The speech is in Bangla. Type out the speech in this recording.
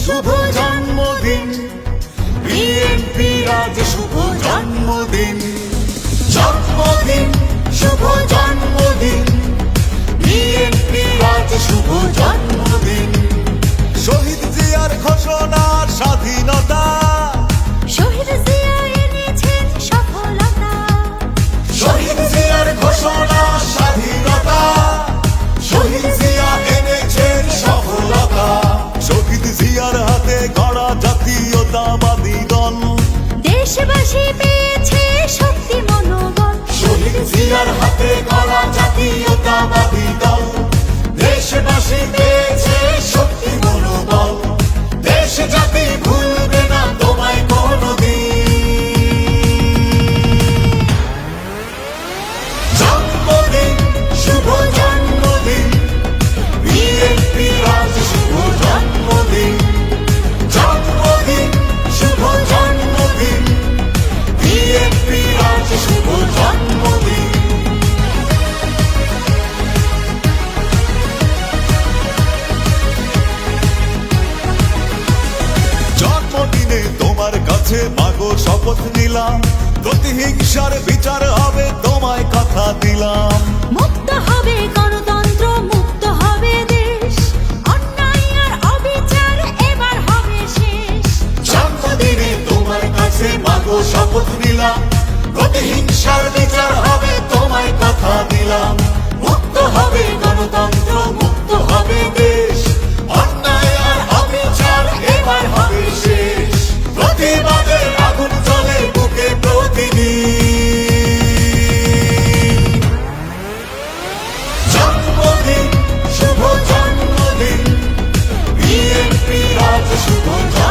শুভ জন্মদিন বিএনপি আজ শুভ জন্মদিন, জন্মদিন শুভ জন্মদিন বিএনপি আজ শুভ জন্মদিন। শহীদ জিয়ার ঘোষণা স্বাধীনতা, শহীদ জিয়া এনেছেন সফলতা, শহীদ জিয়ার ঘোষণা স্বাধীনতা, শহীদ জিয়া এনেছেন সফলতা। শহীদ জিয়ার হাতে গড়া জাতীয়তাবাদী দল, দেশবাসী পেয়েছে শক্তি মনোবল। শহীদ জিয়ার হাতে গড়া জাতীয়তাবাদী দল, দেশবাসী পেয়েছে শক্তি মনোবল। দেশ জাতি ভুলবে না তোমায় কোনদিন। জন্মদিন শুভ জন্মদিন বিএনপি আজ শুভ জন্মদিন, জন্মদিন শুভ জন্মদিন বিএনপি আজ শুভ জন্মদিন। জন্মদিনে তোমার কাছে মাগো শপথ নিলাম, প্রতিহিংসার বিচার হবে তোমায় কথা দিলাম। মুক্ত হবে গণতন্ত্র, মুক্ত হবে দেশ, অন্যায় আর অবিচার এবার হবে শেষ। জন্মদিনে তোমার কাছে মাগো শপথ নিলাম, প্রতিহিংসার বিচার হবে তোমায় কথা দিলাম। মুক্ত হবে গণতন্ত্র, মুক্ত হবে দেশ, অন্যায় আর অবিচার এবার হবে শেষ। প্রতিবাদের আগুন জ্বলে বুকে প্রতিদিন। জন্মদিন শুভ জন্মদিন বিএনপি আজ শুভ জন্মদিন।